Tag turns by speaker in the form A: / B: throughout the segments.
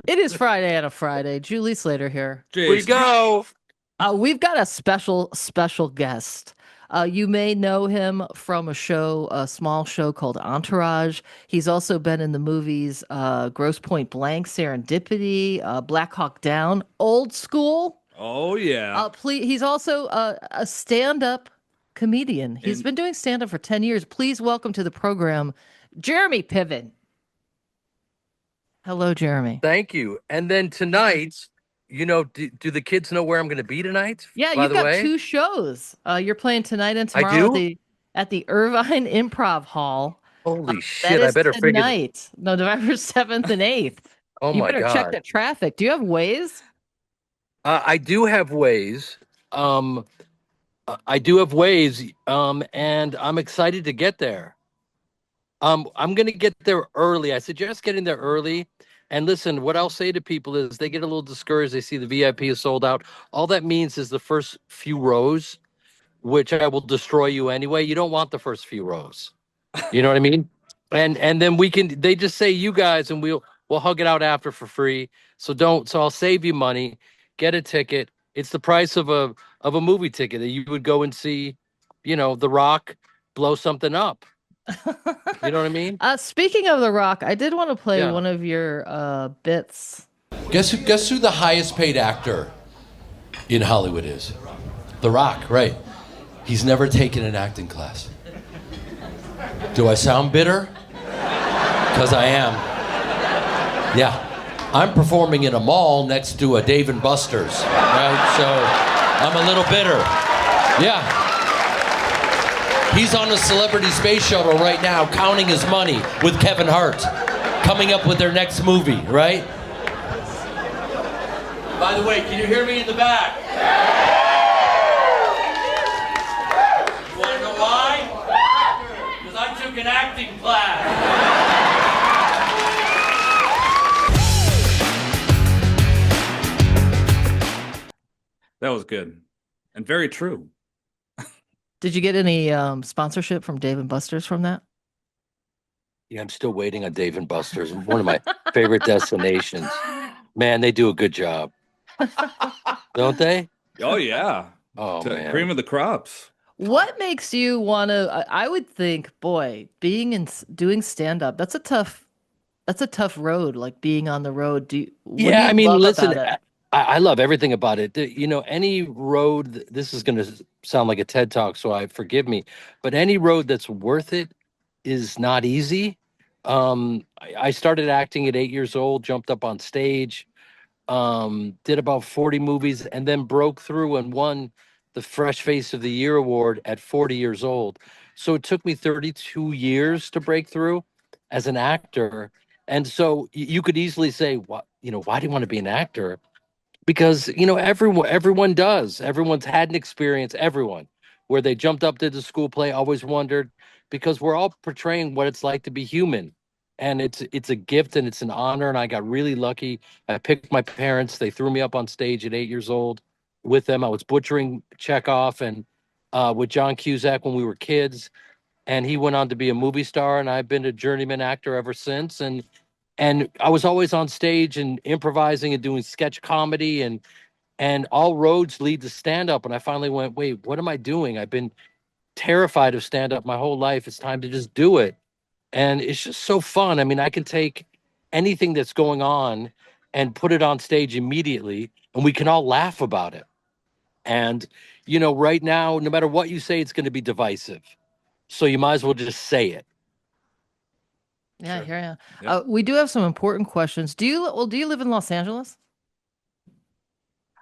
A: It is Friday on a Friday. Julie Slater here.
B: We
C: Jason.
B: go.
A: We've got a special guest. You may know him from a small show called Entourage. He's also been in the movies Grosse Pointe Blank, Serendipity, Black Hawk Down, Old School.
C: Oh yeah.
A: He's also a stand-up comedian. He's
C: And
A: been doing stand-up for 10 years. Please welcome to the program, Jeremy Piven. Hello, Jeremy.
B: Thank you. And then tonight, do the kids know where I'm going to be tonight?
A: Yeah,
B: By
A: you've
B: the
A: got
B: way,
A: two shows. You're playing tonight and
B: I
A: tomorrow
B: do.
A: at the Irvine Improv Hall.
B: Holy
A: That
B: shit! I
A: is
B: better figure.
A: tonight, November 7th and 8th.
B: Oh
A: You
B: my
A: better check
B: god.
A: the traffic. Do you have Waze?
B: I do have ways. I do have ways. And I'm excited to get there. I'm going to get there early. I suggest getting there early. And listen, what I'll say to people is they get a little discouraged. They see the VIP is sold out. All that means is the first few rows, which I will destroy you anyway. You don't want the first few rows. You know what I mean? And then they just say you guys and we'll hug it out after for free. So I'll save you money. Get a ticket. It's the price of a movie ticket that you would go and see, The Rock blow something up. You know what I mean?
A: Speaking of The Rock, I did want to play
B: Yeah.
A: one of your bits.
D: Guess who the highest paid actor in Hollywood is? The Rock, right. He's never taken an acting class. Do I sound bitter? Because I am. Yeah. I'm performing in a mall next to a Dave & Buster's, right? So I'm a little bitter. Yeah. He's on a celebrity space shuttle right now counting his money with Kevin Hart, coming up with their next movie, right? By the way, can you hear me in the back? You want to know why? Because I took an acting class.
C: that was good and very true.
A: Did you get any sponsorship from Dave & Buster's from that?
B: Yeah, I'm still waiting on Dave & Buster's. One of my favorite destinations. Man, they do a good job. Don't they?
C: Oh yeah.
B: Oh, man.
C: Cream of the crops.
A: What makes you want to? I would think, boy, doing stand-up, that's a tough road. Like being on the road. What do
B: Yeah,
A: you
B: I mean,
A: love
B: listen,
A: about it?
B: I love everything about it. Any road, this is going to sound like a TED talk, so forgive me, but any road that's worth it is not easy. I started acting at 8 years old, jumped up on stage, did about 40 movies, and then broke through and won the Fresh Face of the Year award at 40 years old. So it took me 32 years to break through as an actor. And so you could easily say, what, why do you want to be an actor? Because everyone does. Everyone's had an experience. Everyone, where they jumped up to the school play, always wondered, because we're all portraying what it's like to be human, and it's a gift and it's an honor. And I got really lucky. I picked my parents. They threw me up on stage at 8 years old with them. I was butchering Chekhov and with John Cusack when we were kids, and he went on to be a movie star. And I've been a journeyman actor ever since. And I was always on stage and improvising and doing sketch comedy, and all roads lead to stand up. And I finally went, wait, what am I doing? I've been terrified of stand up my whole life. It's time to just do it. And it's just so fun. I mean, I can take anything that's going on and put it on stage immediately, and we can all laugh about it. And, right now, no matter what you say, it's going to be divisive. So you might as well just say it.
A: Yeah,
C: Sure.
A: here I am.
C: Yep.
A: We do have some important questions. Do you live in Los Angeles?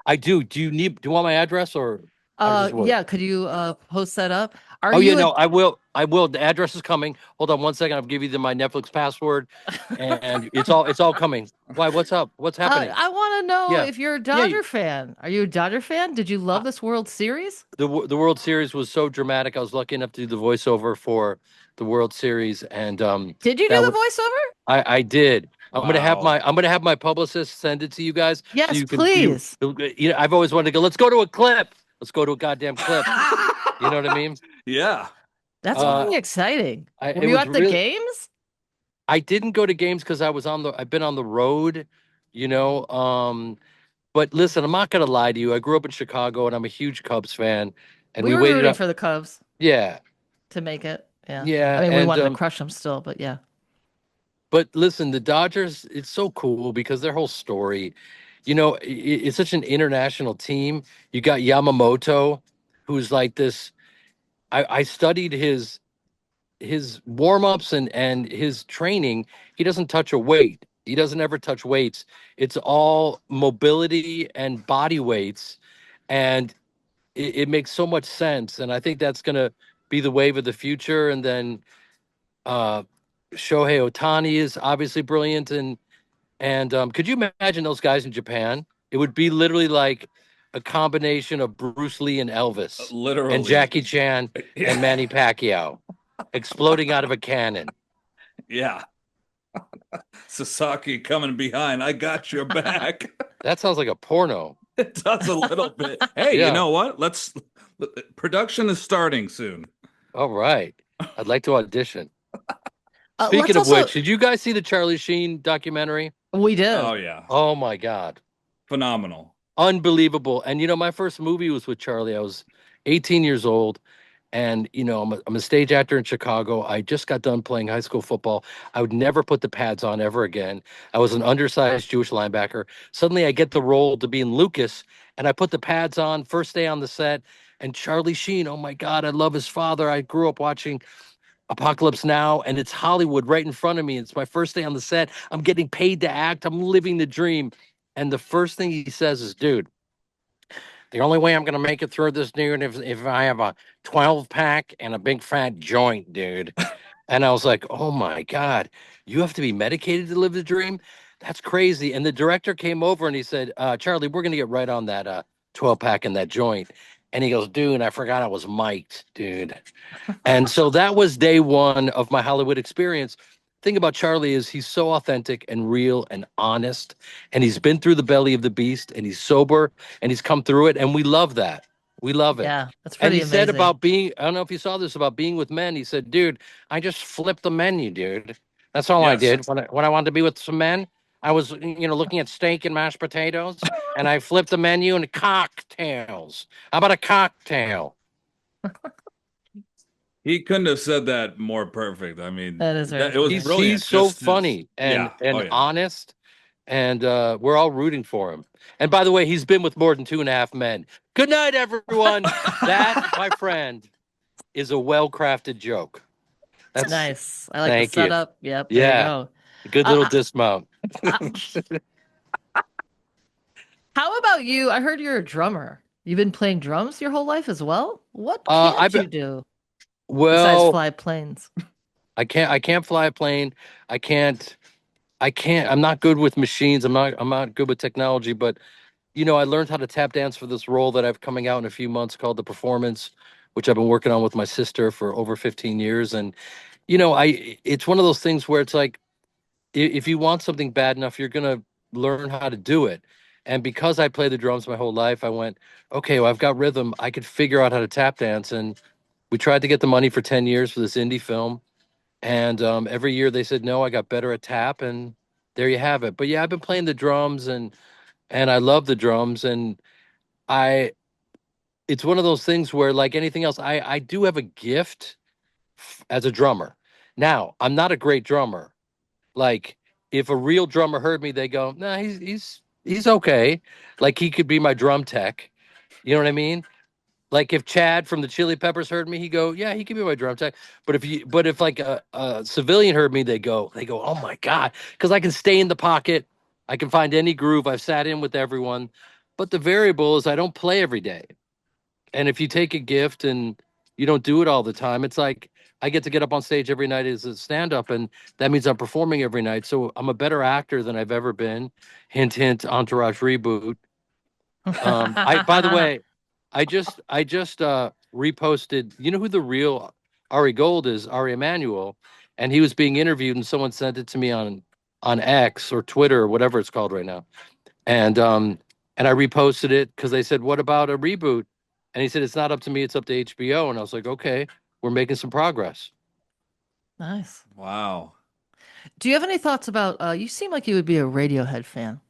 B: I do. Do you want my address or how does this work?
A: Yeah, could you post that up? Are
B: Oh yeah,
A: you
B: no, I will. I will. The address is coming. Hold on one second. I'll give you my Netflix password, and it's all coming. Why? What's up? What's happening?
A: I want to know
B: Yeah,
A: if you're a
B: yeah.
A: Dodger fan. Are you a Dodger fan? Did you love this World Series?
B: The World Series was so dramatic. I was lucky enough to do the voiceover for the World Series, and
A: Did you do
B: that
A: the
B: was
A: voiceover?
B: I did.
C: Wow.
B: I'm gonna have my publicist send it to you guys so
A: Yes,
B: you can you,
A: please.
B: I've always wanted to go. Let's go to a clip. Let's go to a goddamn clip. You know what I mean?
C: Yeah.
A: That's
B: Uh,
A: really exciting. Were
B: it
A: you
B: was
A: at the
B: really.
A: games?
B: I didn't go to games because I've been on the road you know. But listen, I'm not gonna lie to you. I grew up in Chicago, and I'm a huge Cubs fan. And
A: We
B: we
A: were
B: waited
A: rooting
B: up.
A: for the Cubs
B: Yeah,
A: to make it. Yeah. I
B: yeah,
A: mean, we
B: and
A: wanted to crush them still, but yeah.
B: but listen, the Dodgers. It's so cool because their whole story, it's such an international team. You got Yamamoto, who's like this. I studied his warm-ups and his training. He doesn't touch a weight. He doesn't ever touch weights. It's all mobility and body weights, and it makes so much sense. And I think that's going to be the wave of the future. And then uh Shohei Otani is obviously brilliant. And could you imagine those guys in Japan? It would be literally like a combination of Bruce Lee and Elvis and
C: Literally.
B: Jackie Chan
C: Yeah.
B: and Manny Pacquiao exploding out of a cannon.
C: Yeah. Sasaki coming behind. I got your back.
B: That sounds like a porno.
C: It does a little bit. Hey,
B: Yeah.
C: you know what? Production is starting soon.
B: All right. I'd like to audition.
A: Let's
B: Speaking of
A: also,
B: which, did you guys see the Charlie Sheen documentary?
A: we did.
C: Oh yeah.
B: Oh my God.
C: Phenomenal.
B: Unbelievable. And my first movie was with Charlie. I was 18 years old. And I'm a stage actor in Chicago. I just got done playing high school football. I would never put the pads on ever again. I was an undersized Jewish linebacker. Suddenly I get the role to be in Lucas, and I put the pads on first day on the set. And Charlie Sheen, oh my God, I love his father. I grew up watching Apocalypse Now, and it's Hollywood right in front of me. It's my first day on the set. I'm getting paid to act. I'm living the dream. And the first thing he says is, dude, the only way I'm going to make it through this, dude, if I have a 12 pack and a big fat joint, dude. And I was like, oh my God, you have to be medicated to live the dream? That's crazy. And the director came over and he said, Charlie, we're going to get right on that 12 pack and that joint. And he goes, dude, I forgot I was mic'd, dude. And so that was day one of my Hollywood experience. Thing about Charlie is he's so authentic and real and honest, and he's been through the belly of the beast, and he's sober, and he's come through it, and we love that. We love it.
A: Yeah, that's
B: And
A: pretty
B: he said
A: amazing.
B: about being, I don't know if you saw this, about being with men. He said, dude, I just flipped the menu, dude. That's all I
C: Yes.
B: did when I wanted to be with some men. I was, looking at steak and mashed potatoes, and I flipped the menu and cocktails. How about a cocktail?
C: He couldn't have said that more perfect. I mean,
A: That is very
C: it was
A: funny.
C: brilliant.
B: He's so
C: Just his-
B: funny and
C: yeah. Oh, yeah.
B: honest, and we're all rooting for him. And by the way, he's been with more than 2.5 men. Good night, everyone. That, my friend, is a well-crafted joke. That's
A: Nice. I like
B: Thank
A: the
B: you.
A: setup. Yep.
B: Yeah.
A: There you go.
B: a good little
A: Uh,
B: dismount.
A: How about you? I heard you're a drummer. You've been playing drums your whole life as well? What
B: Uh,
A: can't
B: I've
A: you
B: been-
A: do besides
B: Well,
A: fly planes?
B: I can't fly a plane. I can't. I'm not good with machines. I'm not good with technology. But I learned how to tap dance for this role that I've coming out in a few months called The Performance, which I've been working on with my sister for over 15 years. And it's one of those things where it's like, if you want something bad enough, you're gonna learn how to do it. And because I played the drums my whole life, I went, okay, well, I've got rhythm. I could figure out how to tap dance. And we tried to get the money for 10 years for this indie film. And every year they said no. I got better at tap, and there you have it. But yeah, I've been playing the drums, and I love the drums. And I it's one of those things where, like anything else, I do have a gift as a drummer. Now, I'm not a great drummer. Like, if a real drummer heard me, they go, nah, he's okay. Like, he could be my drum tech. You know what I mean? Like, if Chad from the Chili Peppers heard me, he go, yeah, he could be my drum tech. But if like a civilian heard me, they go, oh my God, because I can stay in the pocket, I can find any groove. I've sat in with everyone, but the variable is I don't play every day. And if you take a gift and you don't do it all the time, it's like I get to get up on stage every night as a stand-up, and that means I'm performing every night. So I'm a better actor than I've ever been. Hint, hint. Entourage reboot. By the way, I just reposted. You know who the real Ari Gold is? Ari Emanuel, and he was being interviewed, and someone sent it to me on X or Twitter or whatever it's called right now, and I reposted it because they said, "What about a reboot?" And he said, "It's not up to me; it's up to HBO." And I was like, "Okay, we're making some progress."
A: Nice.
C: Wow.
A: Do you have any thoughts about? You seem like you would be a Radiohead fan.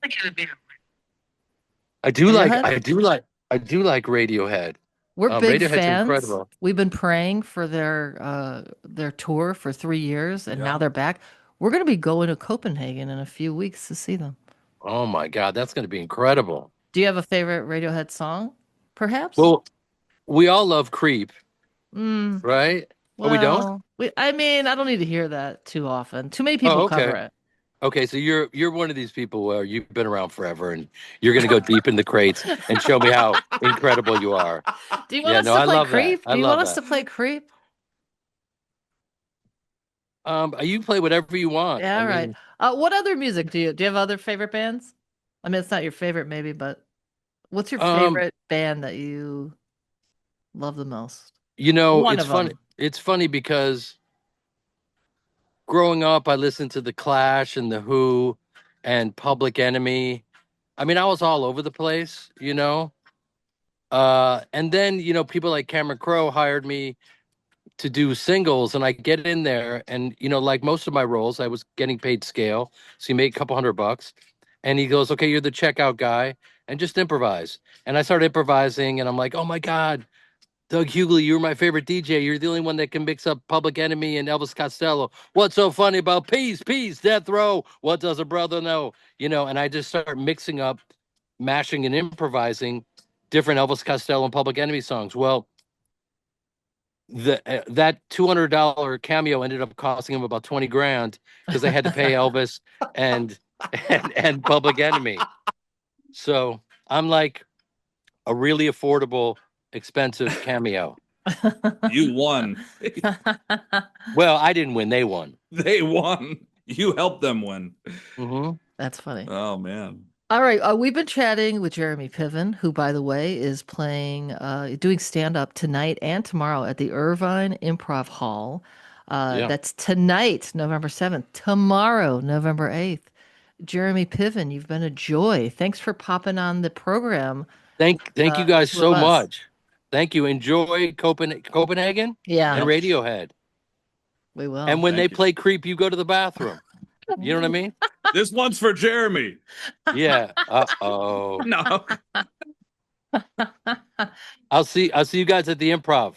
B: I do like
A: Radiohead?
B: I do like Radiohead.
A: We're big
B: Radiohead's
A: fans.
B: incredible.
A: We've been praying for their tour for 3 years, and now
C: Yeah.
A: they're back. We're going to be going to Copenhagen in a few weeks to see them.
B: Oh my God, that's going to be incredible.
A: Do you have a favorite Radiohead song, perhaps?
B: Well, we all love Creep,
A: Mm,
B: right? Oh, we don't?
A: well, I mean, I don't need to hear that too often. Too many
B: Oh,
A: people cover
B: okay.
A: it.
B: Okay, so you're one of these people where you've been around forever and you're gonna go deep in the crates and show me how incredible you are.
A: Do you want
B: Yeah,
A: us
B: no,
A: to
B: I
A: play
B: love that.
A: Creep?
B: I
A: Do you want
B: love
A: us
B: that.
A: to play Creep?
B: You play whatever you want.
A: Yeah,
B: I
A: all right.
B: mean,
A: What other music do you have other favorite bands? I mean, it's not your favorite maybe, but what's your
B: um,
A: favorite band that you love the most? One
B: it's
A: of
B: funny.
A: them.
B: It's funny because growing up, I listened to the Clash and the Who and Public Enemy. I mean, I was all over the place, you know. And then people like Cameron Crowe hired me to do singles, and I get in there, and like most of my roles, I was getting paid scale, so you make a couple $100, and he goes, "Okay, you're the checkout guy, and just improvise." And I started improvising, and I'm like, "Oh my God, Doug Hughley, you're my favorite DJ. You're the only one that can mix up Public Enemy and Elvis Costello. What's so funny about peace, peace, death row? What does a brother know?" And I just start mixing up, mashing and improvising different Elvis Costello and Public Enemy songs. Well, that $200 cameo ended up costing him about 20 grand because they had to pay Elvis and and Public Enemy. So I'm like a really affordable, expensive cameo.
C: You won.
B: Well, I didn't win; they won.
C: They won. You helped them win.
B: Hmm.
A: That's funny.
C: Oh man.
A: All right, we've been chatting with Jeremy Piven, who, by the way, is doing stand-up tonight and tomorrow at the Irvine Improv Hall.
B: Yeah.
A: That's tonight, November 7th. Tomorrow, November 8th. Jeremy Piven, you've been a joy. Thanks for popping on the program,
B: Thank you guys
A: two of
B: so
A: us.
B: much. Thank you. Enjoy Copenhagen and
A: Yeah,
C: Yep.
B: Radiohead.
A: we will.
B: And when they
C: Thank you.
B: play Creep, you go to the bathroom. You know what I mean?
C: This one's for Jeremy.
B: Yeah. Uh-oh.
C: No.
B: I'll see you guys at the Improv.